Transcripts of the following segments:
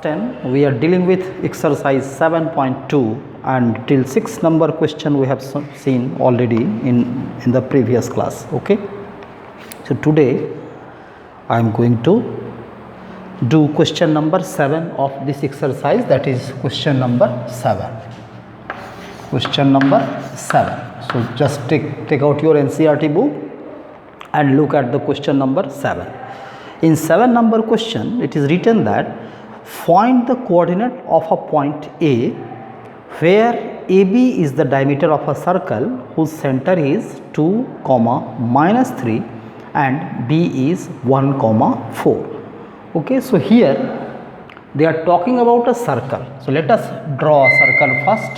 10 we are dealing with exercise 7.2 and till 6 number question we have seen already in the previous class. Okay, so today I am going to do question number 7 of this exercise, that is question number 7. Question number 7. So just take out your NCERT book and look at the question number 7. In 7 number question, it is written that find the coordinate of a point A where AB is the diameter of a circle whose center is 2, -3 and B is 1, 4. Okay, so here they are talking about a circle. So let us draw a circle first.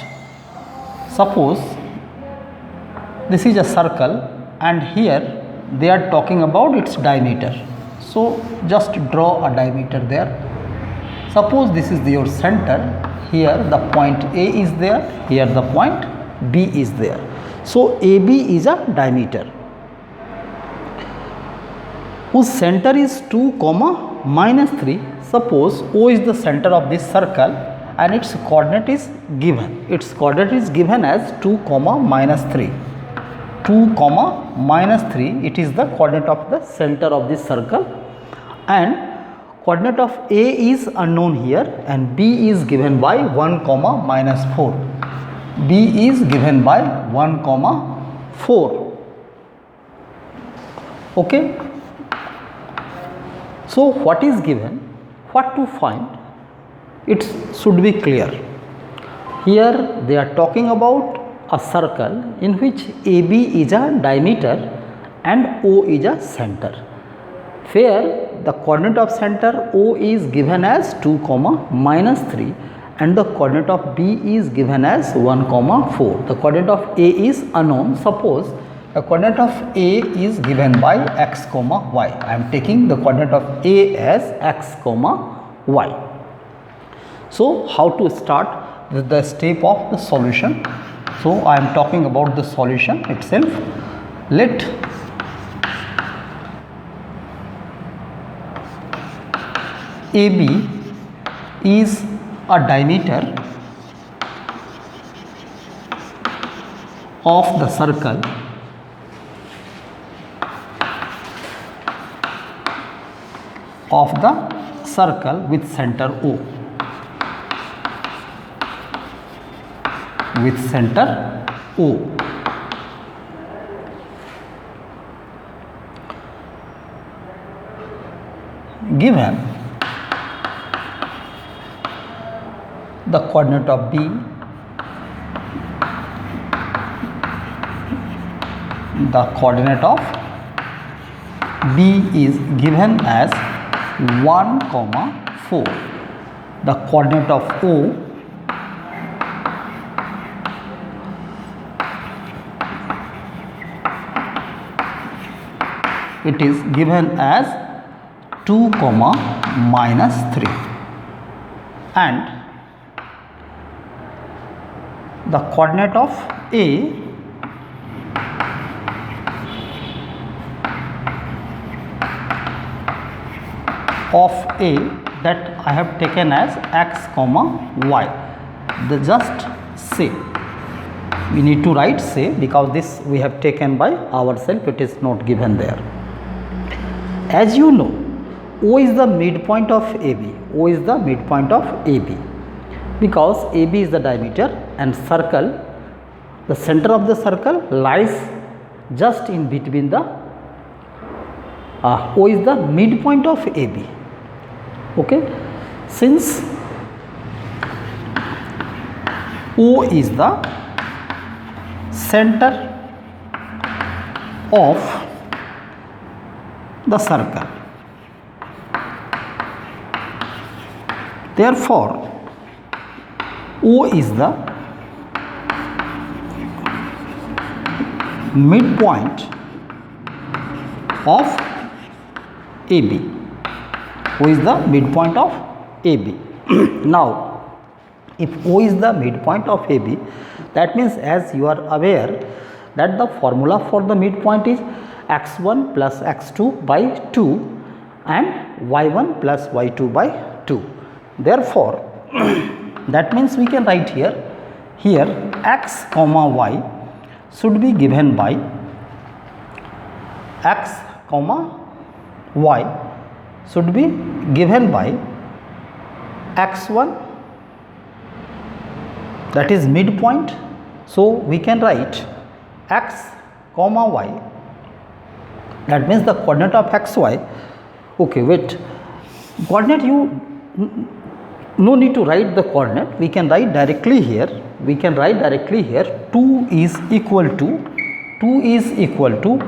Suppose this is a circle and here they are talking about its diameter. So just draw a diameter there. Suppose this is your center, here the point A is there, here the point B is there. So AB is a diameter whose center is 2, -3. Suppose O is the center of this circle and its coordinate is given. Its coordinate is given as 2, -3. 2, -3, it is the coordinate of the center of this circle, and coordinate of A is unknown here and B is given by 1, -4. B is given by 1, 4. Okay. So what is given, what to find, it should be clear. Here they are talking about a circle in which AB is a diameter and O is a center, where the coordinate of center O is given as 2, -3 and the coordinate of B is given as 1, 4. The coordinate of A is unknown. Suppose the coordinate of A is given by x, y. I am taking the coordinate of A as x, y. So how to start with the step of the solution? So I am talking about the solution itself. Let AB is a diameter of the circle with center O. With center O. Given the coordinate of B, the coordinate of B is given as 1, 4. The coordinate of O it is given as 2, -3 and the coordinate of A of A that I have taken as x, y. The just say, we need to write say because this we have taken by ourselves, it is not given there. As you know, O is the midpoint of AB. O is the midpoint of AB because AB is the diameter and circle, the center of the circle lies just in between the O is the midpoint of AB. Okay, since O is the center of the circle, therefore O is the midpoint of AB. O is the midpoint of AB. Now if O is the midpoint of AB, that means as you are aware that the formula for the midpoint is x1 plus x2 by 2 and y1 plus y2 by 2. Therefore, that means we can write here x comma y should be given by x comma y should be given by x1, that is midpoint. So we can write x comma y, that means the coordinate of xy. Okay, wait, coordinate, you no need to write the coordinate, we can write directly here. 2 is equal to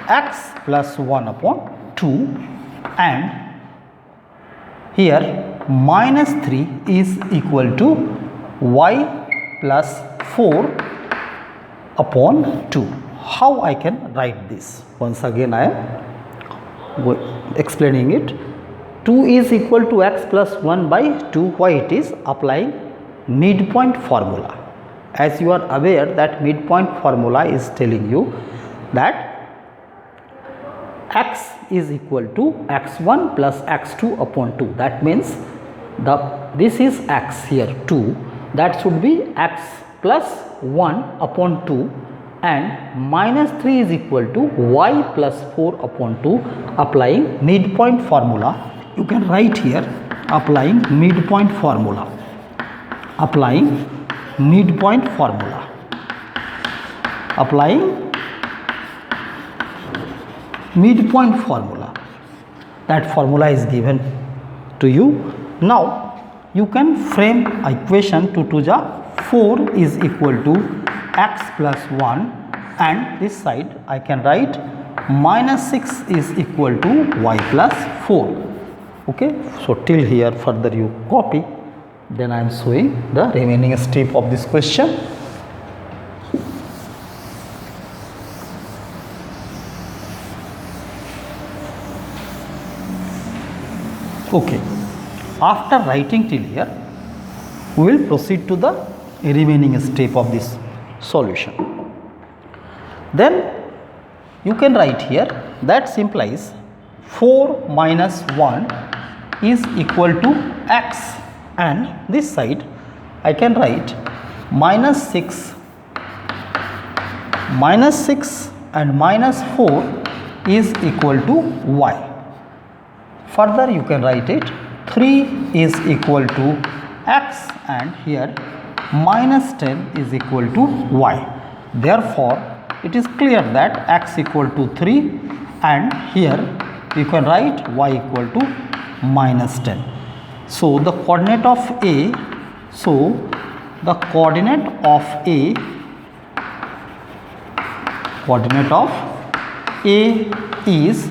x plus 1 upon 2, and here minus 3 is equal to y plus 4 upon 2. How I can write this? Once again I am explaining it. 2 is equal to x plus 1 by 2. Why it is? Applying midpoint formula. As you are aware that midpoint formula is telling you that x is equal to x1 plus x2 upon 2. That means this is x here 2, that should be x plus 1 upon 2, and minus 3 is equal to y plus 4 upon 2. Applying midpoint formula, you can write here applying midpoint formula. Applying midpoint formula. Applying midpoint formula. That formula is given to you. Now you can frame equation 2 to the 4 is equal to x plus 1, and this side I can write minus 6 is equal to y plus 4. Okay, so till here further you copy, then I am showing the remaining step of this question. Okay, after writing till here, we will proceed to the remaining step of this solution. Then you can write here that implies 4 minus 1 is equal to x, and this side I can write minus 6 and minus 4 is equal to y. Further you can write it 3 is equal to x, and here minus 10 is equal to y. Therefore, it is clear that x equal to 3, and here you can write y equal to minus 10. So the coordinate of A, is,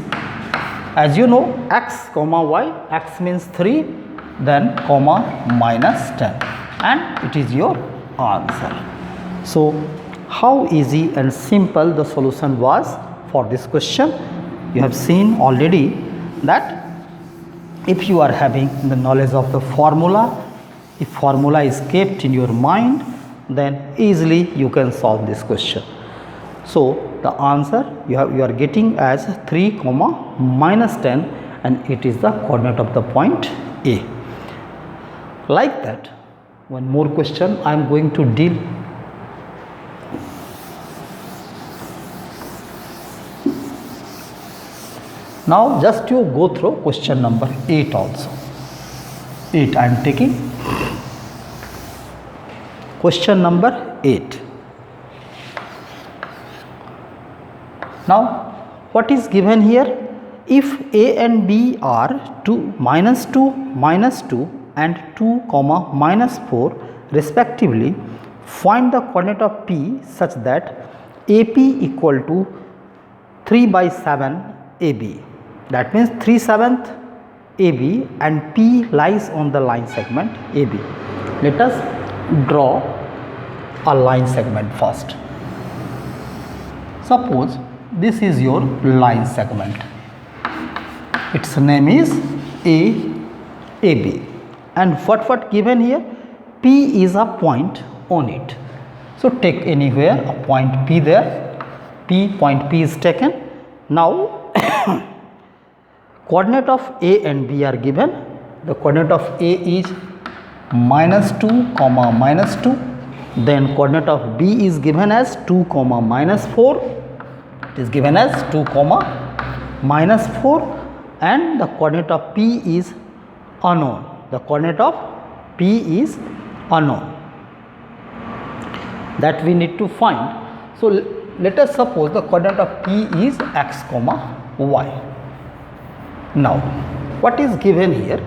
as you know, x comma y, x means 3, then comma minus 10, and it is your answer. So how easy and simple the solution was for this question. You have seen already that if you are having the knowledge of the formula, if formula is kept in your mind, then easily you can solve this question. So the answer you are getting as 3 comma minus 10, and it is the coordinate of the point A. Like that, one more question I am going to deal. Now just you go through question number 8 also. 8 I am taking. Question number 8. Now what is given here? If A and B are 2, minus 2, and 2 comma minus 4 respectively, find the coordinate of P such that AP equal to 3 by 7 AB. That means 3/7 AB, and P lies on the line segment AB. Let us draw a line segment first. Suppose this is your line segment. Its name is AB, and what given here? P is a point on it. So take anywhere a point P there. Point P is taken. Now coordinate of A and B are given. The coordinate of A is minus 2 comma minus 2, then coordinate of B is given as 2 comma minus 4, it is given as 2 comma minus 4, and the coordinate of P is unknown. The coordinate of P is unknown, that we need to find. So let us suppose the coordinate of P is x comma y. Now what is given here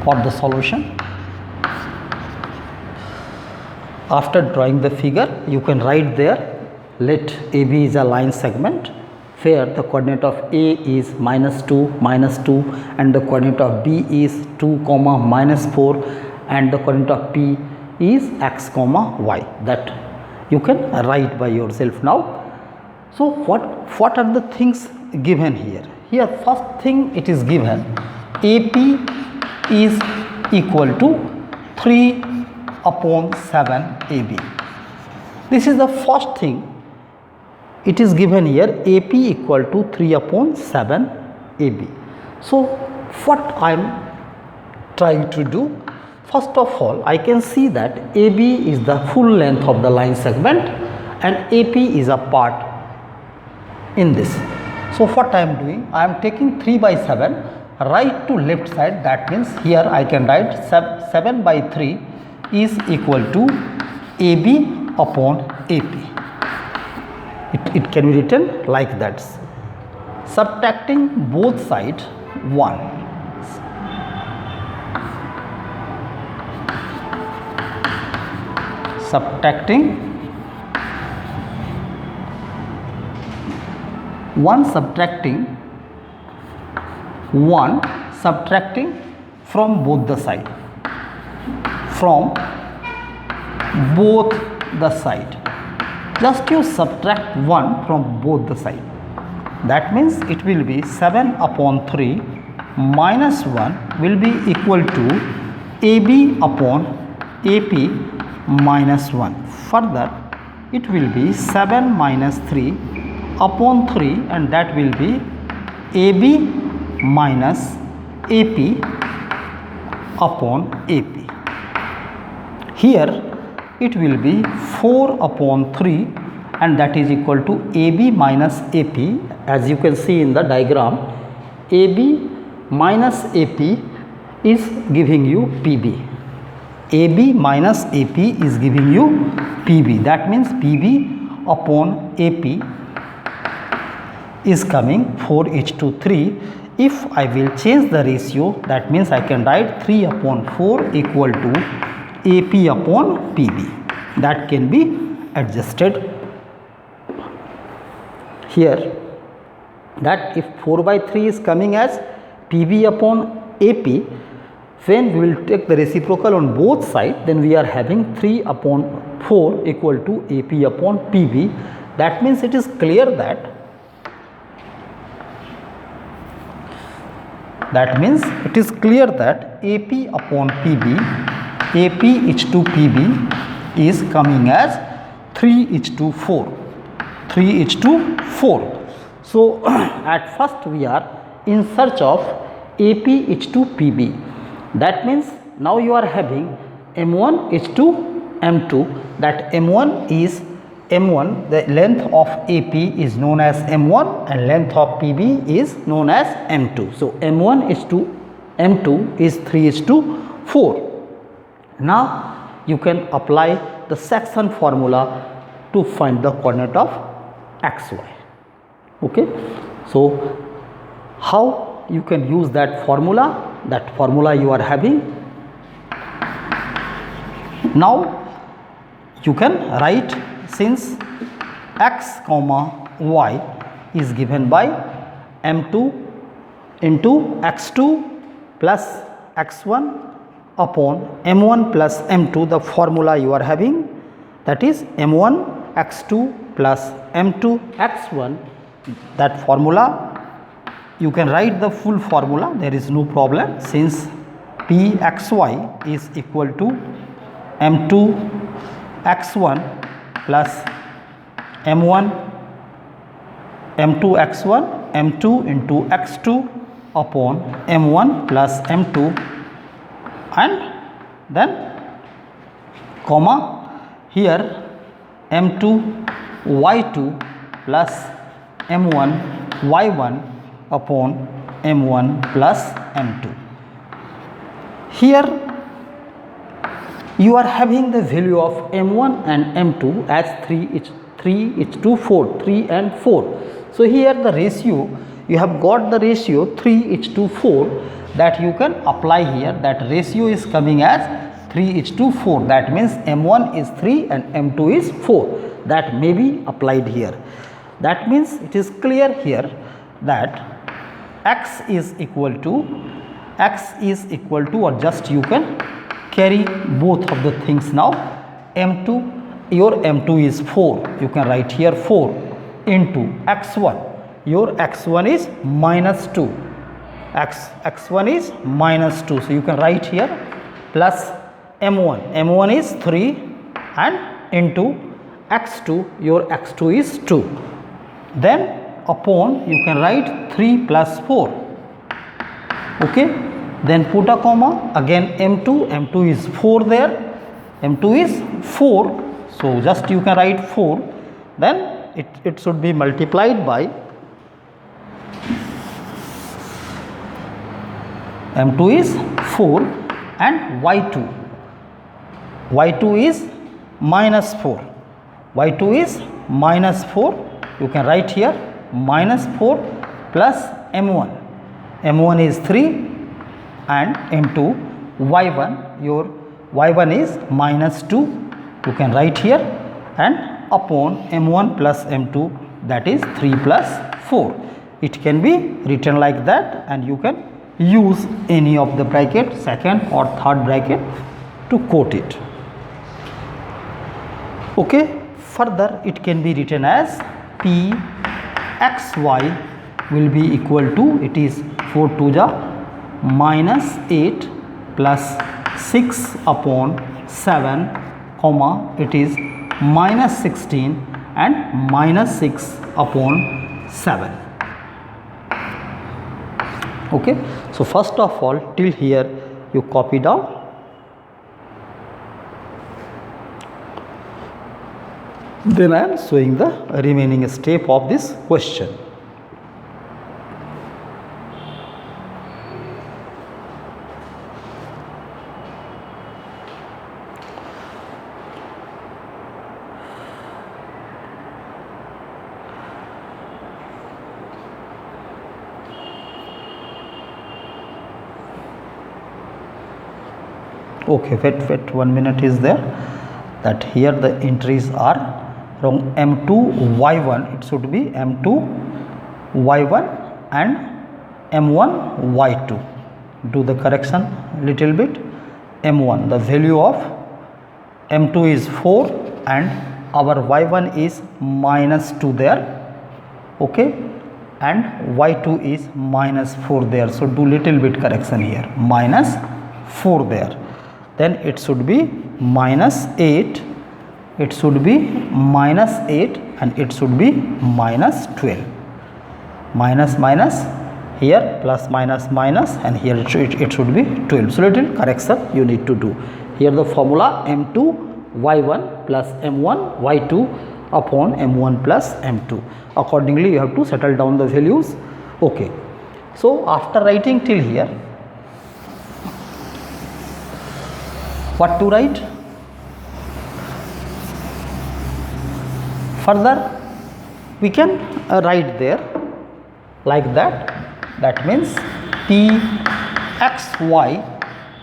for the solution? After drawing the figure, you can write there, let AB is a line segment where the coordinate of A is minus 2 and the coordinate of B is 2 comma minus 4 and the coordinate of P is x comma y. That you can write by yourself now. So what are the things given here? Here first thing it is given, AP is equal to 3 upon 7 AB. This is the first thing. It is given here, AP equal to 3 upon 7 AB. So what I am trying to do, first of all I can see that AB is the full length of the line segment and AP is a part in this. So what I am doing, I am taking 3 by 7 right to left side, that means here I can write 7 by 3 is equal to AB upon AP. It can be written like that. Subtracting both sides 1. Subtracting 1, subtracting from both the side. From both the side. Just you subtract 1 from both the side. That means it will be 7 upon 3 minus 1 will be equal to AB upon AP minus 1. Further, it will be 7 minus 3 upon 3 and that will be AB minus AP upon AP. Here it will be 4 upon 3 and that is equal to AB minus AP. As you can see in the diagram, AB minus AP is giving you PB. AB minus AP is giving you PB. That means PB upon AP is coming 4:3. If I will change the ratio, that means I can write 3 upon 4 equal to AP upon PB. That can be adjusted here, that if 4 by 3 is coming as PB upon AP, when we will take the reciprocal on both sides, then we are having 3 upon 4 equal to AP upon PB. That means it is clear that AP upon PB, AP is to PB is coming as 3:4. 3:4. So at first we are in search of AP is to PB. That means now you are having M1 is to M2. That M1 is M1, the length of AP is known as M1 and length of PB is known as M2. So M1 is to M2 is 3:4. Now you can apply the section formula to find the coordinate of XY. Okay. So how you can use that formula? That formula you are having. Now you can write, since x comma y is given by m2 into x2 plus x1 upon m1 plus m2, the formula you are having, that is m1 x2 plus m2 x1. That formula you can write the full formula, there is no problem, since pxy is equal to m2 x1 plus m1 m2 x1 m2 into x2 upon m1 plus m2 and then comma here m2 y2 plus m1 y1 upon m1 plus m2. Here you are having the value of m1 and m2 as 3:4, 3 and 4. So here the ratio, you have got the ratio 3:4 that you can apply here. That ratio is coming as 3:4. That means m1 is 3 and m2 is 4. That may be applied here. That means it is clear here that x is equal to or just you can carry both of the things now. M2, your M2 is 4, you can write here 4 into x1, your x1 is minus 2, x1 is minus 2, so you can write here plus m1 is 3 and into x2, your x2 is 2, then upon you can write 3 plus 4, okay, then put a comma, again m2 is 4 there, m2 is 4, so just you can write 4, then it should be multiplied by m2 is 4 and y2 is minus 4, y2 is minus 4, you can write here minus 4 plus m1 is 3 and into y1, your y1 is minus 2, you can write here, and upon m1 plus m2, that is 3 plus 4. It can be written like that and you can use any of the bracket, second or third bracket to quote it. Okay, further it can be written as p xy will be equal to, it is 4 to the minus 8 plus 6 upon 7 comma, it is minus 16 and minus 6 upon 7. Okay, so first of all till here you copy down, then I am showing the remaining step of this question. Okay, wait 1 minute is there, that here the entries are from m2 y1, it should be m2 y1 and m1 y2. Do the correction little bit. M1, the value of m2 is 4 and our y1 is minus 2 there, okay, and y2 is minus 4 there, so do little bit correction here, minus 4 there, then it should be minus 8, it should be minus 8 and it should be minus 12, minus minus here, plus minus minus, and here it should be 12. So little correction you need to do here. The formula m2 y1 plus m1 y2 upon m1 plus m2, accordingly you have to settle down the values. Okay, so after writing till here, what to write? Further we can write there like that, that means p xy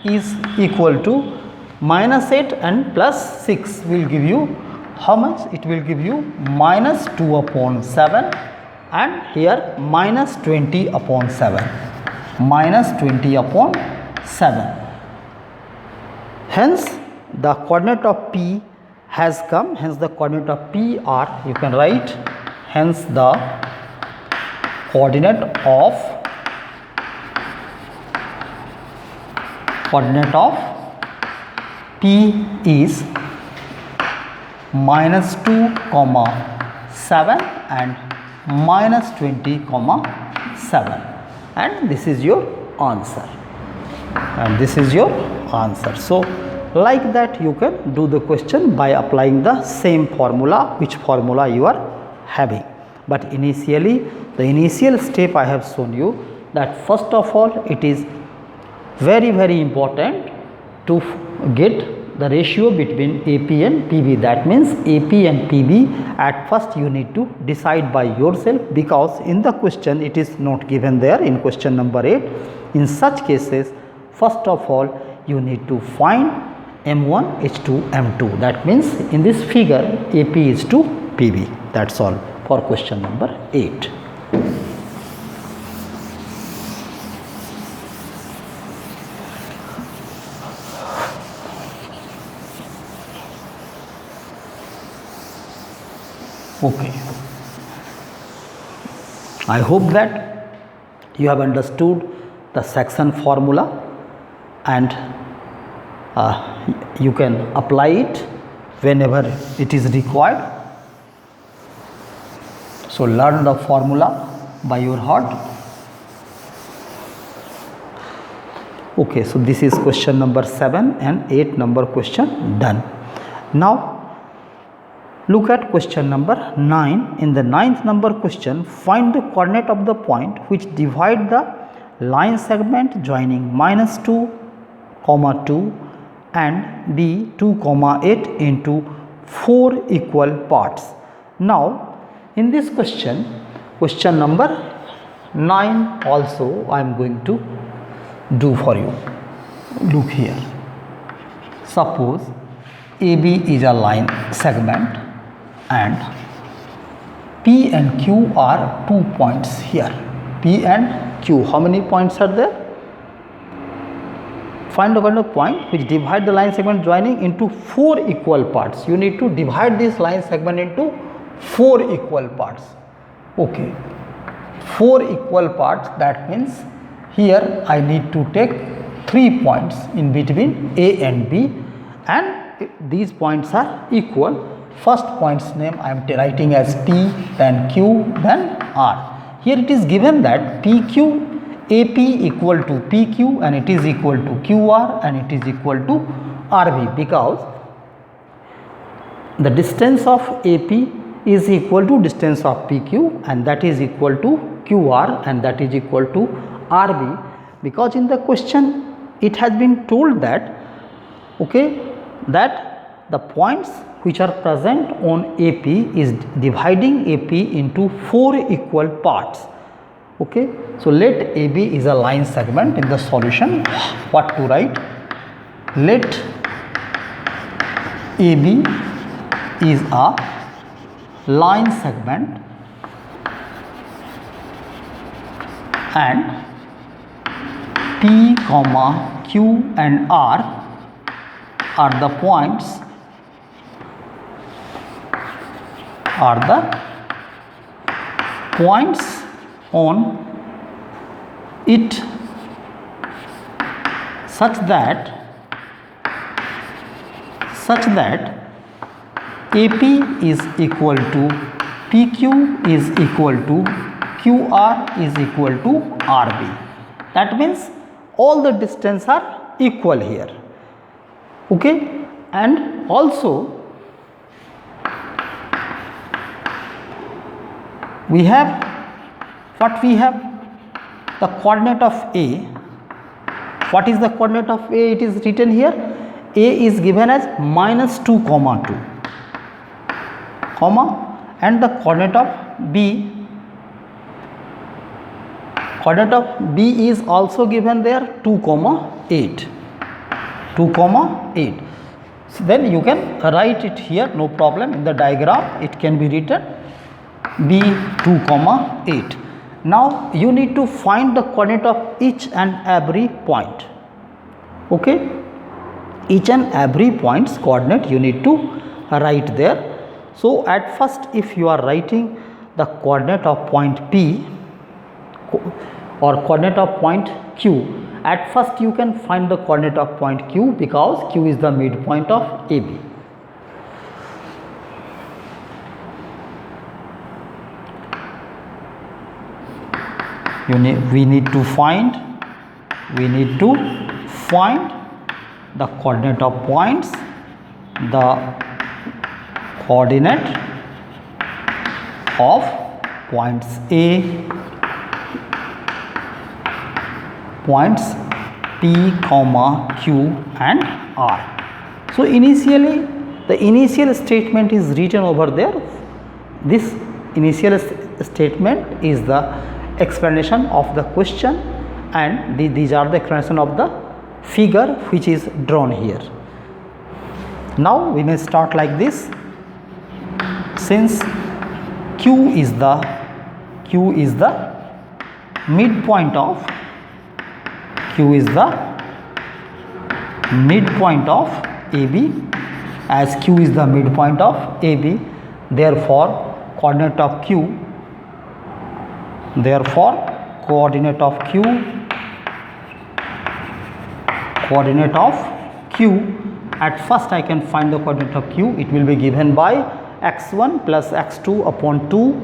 is equal to minus 8 and plus 6 will give you how much? It will give you minus 2 upon 7 and here minus 20 upon 7, minus 20 upon 7. Hence the coordinate of p has come, hence the coordinate of p are, you can write, hence the coordinate of p is minus 2 comma 7 and minus 20 comma 7. and this is your answer, and this is your answer. So like that you can do the question by applying the same formula, which formula you are having. But initially, the initial step I have shown you that first of all it is very important to get the ratio between AP and PB. That means AP and PB at first you need to decide by yourself, because in the question it is not given there in question number 8. In such cases, first of all you need to find M1 H2 M2. That means in this figure AP is to PB. That is all for question number 8. Okay. I hope that you have understood the section formula, and you can apply it whenever it is required. So learn the formula by your heart. Okay, so this is question number 7 and 8 number question done. Now look at question number 9. In the 9th number question, find the coordinate of the point which divide the line segment joining -2, 2 and B 2, 8 into 4 equal parts. Now in this question, question number 9 also I am going to do for you. Look here. Suppose AB is a line segment and P and Q are 2 points here. P and Q, how many points are there? Find the kind of point which divide the line segment joining into 4 equal parts. You need to divide this line segment into 4 equal parts. Okay, 4 equal parts, that means here I need to take 3 points in between A and B, and these points are equal. First point's name I am writing as P, then Q, then R. Here it is given that PQ AP equal to PQ and it is equal to QR and it is equal to RB, because the distance of AP is equal to distance of PQ and that is equal to QR and that is equal to RB, because in the question it has been told that that the points which are present on AP is dividing AP into 4 equal parts. Okay, so let AB is a line segment. In the solution, what to write? Let AB is a line segment and P, Q and R are the points on it such that AP is equal to PQ is equal to QR is equal to RB. That means all the distance are equal here. Okay, and also we have the coordinate of A. What is the coordinate of A? It is written here. A is given as -2, 2, and the coordinate of B. Coordinate of B is also given there 2, 8. 2, 8. So then you can write it here, no problem. In the diagram it can be written B 2, 8. Now you need to find the coordinate of each and every point. Okay, each and every point's coordinate you need to write there. So at first, if you are writing the coordinate of point P or coordinate of point Q, at first you can find the coordinate of point Q, because Q is the midpoint of AB. we need to find the coordinate of points, the coordinate of points A, points P, Q and R. So initially the initial statement is written over there. This initial statement is the explanation of the question, and these are the explanation of the figure which is drawn here. Now we may start like this. Since Q is the midpoint of AB, as Q is the midpoint of AB, therefore coordinate of Q, at first I can find the coordinate of Q. It will be given by x1 plus x2 upon 2,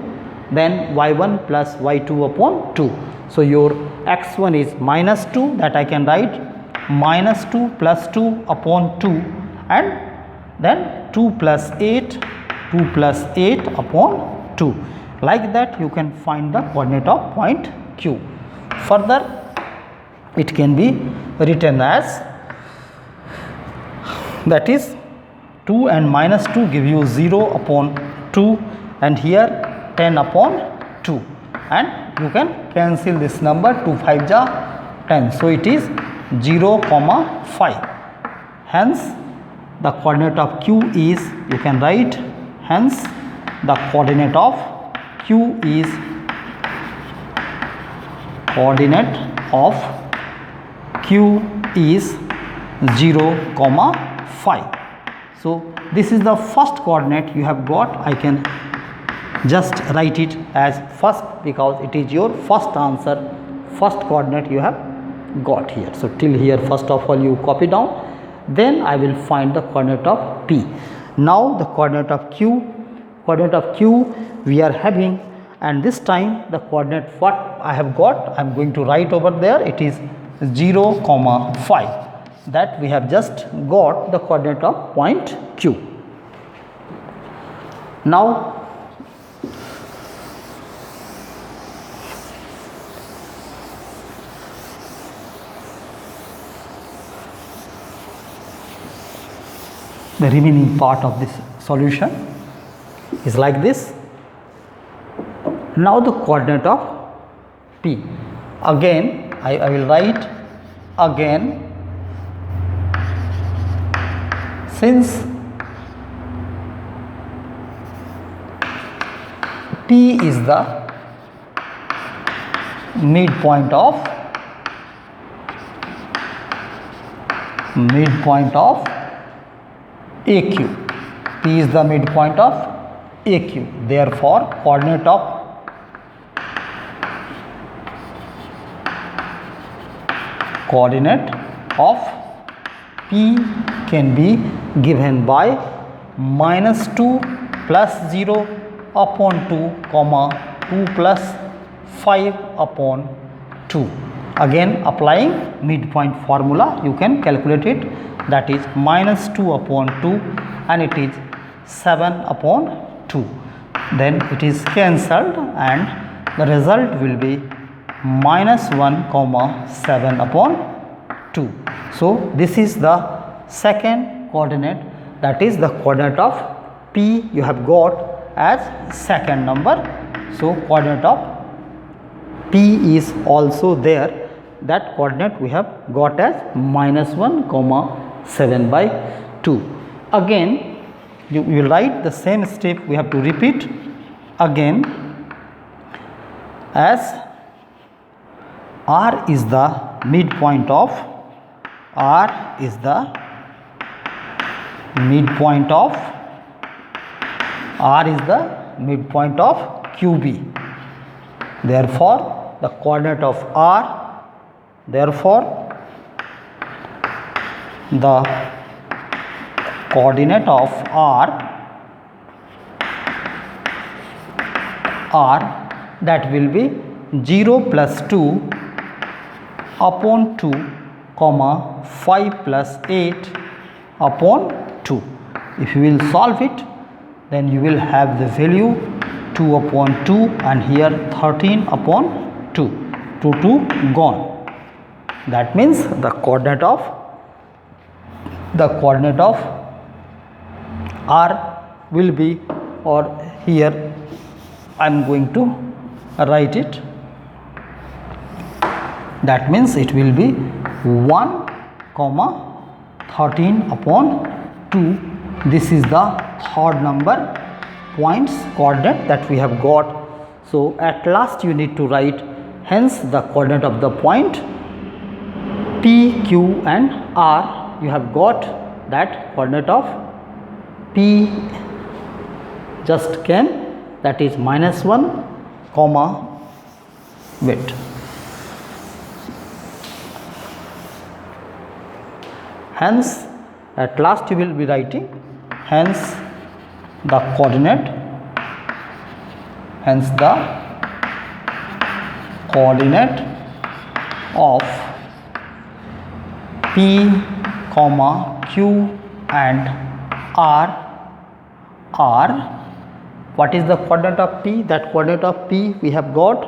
then y1 plus y2 upon 2. So your x1 is -2, that I can write -2 plus 2 upon 2, and then 2 plus 8 upon 2. Like that you can find the coordinate of point Q. Further it can be written as, that is 2 and -2 give you 0 upon 2, and here 10 upon 2, and you can cancel this number. 2 5 ja 10, so it is 0, 5. Hence the coordinate of Q is, you can write, hence the coordinate of Q is 0, 5. So this is the first coordinate you have got. I can just write it as first because it is your first answer, first coordinate you have got here. So till here first of all you copy down, then I will find the coordinate of P. Now the coordinate of Q we are having, and this time the coordinate what I have got, I am going to write over there. It is 0, 5. That we have just got the coordinate of point Q. Now the remaining part of this solution is like this. Now the coordinate of P, again I will write again, since P is the midpoint of AQ. P is the midpoint of AQ. Therefore coordinate of P can be given by -2 plus 0 upon 2, 2 plus 5 upon 2. Again applying midpoint formula you can calculate it, that is -2 upon 2, and it is 7 upon 2. Then it is cancelled and the result will be -1, 7 upon 2. So this is the second coordinate, that is the coordinate of P you have got as second number. So coordinate of P is also there, that coordinate we have got as -1, 7 by 2. Again you will write the same step, we have to repeat again, as R is the midpoint of QB. Therefore the coordinate of R, that will be 0 plus 2 upon 2 comma 5 plus 8 upon 2. If you will solve it, then you will have the value 2 upon 2 and here 13 upon 2. 2 gone. That means the coordinate of r will be, or here I am going to write it. That means it will be 1 comma 13 upon 2. This is the third number points coordinate that we have got. So at last you need to write hence the coordinate of the point P, Q and R. You have got that coordinate of P just came, that is -1 comma wait. Hence at last you will be writing hence the coordinate of P, comma Q and R are, what is the coordinate of P? That coordinate of P we have got.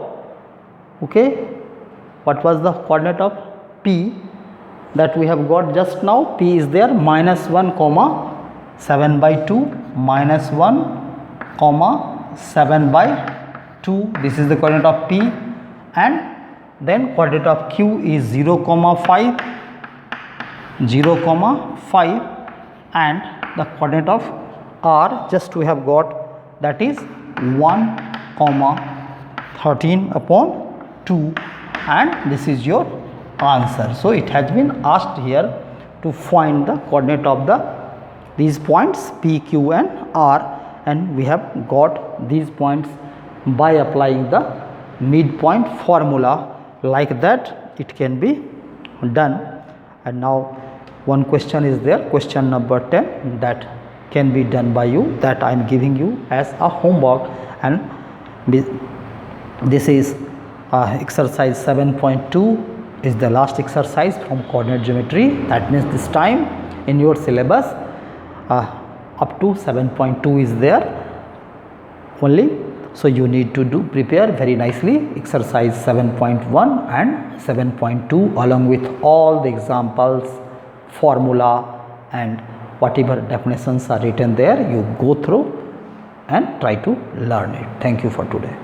Okay, what was the coordinate of P that we have got just now? P is there, -1 comma 7 by 2, -1 comma 7 by 2. This is the coordinate of P, and then coordinate of Q is 0 comma 5, 0 comma 5, and the coordinate of R just we have got, that is 1 comma 13 upon 2, and this is your answer. So it has been asked here to find the coordinate of these points P, Q and R, and we have got these points by applying the midpoint formula. Like that it can be done. And now one question is there, question number 10, that can be done by you, that I am giving you as a homework, and this is exercise 7.2 is the last exercise from coordinate geometry. That means this time in your syllabus up to 7.2 is there only. So you need to prepare very nicely exercise 7.1 and 7.2 along with all the examples, formula and whatever definitions are written there. You go through and try to learn it. Thank you for today.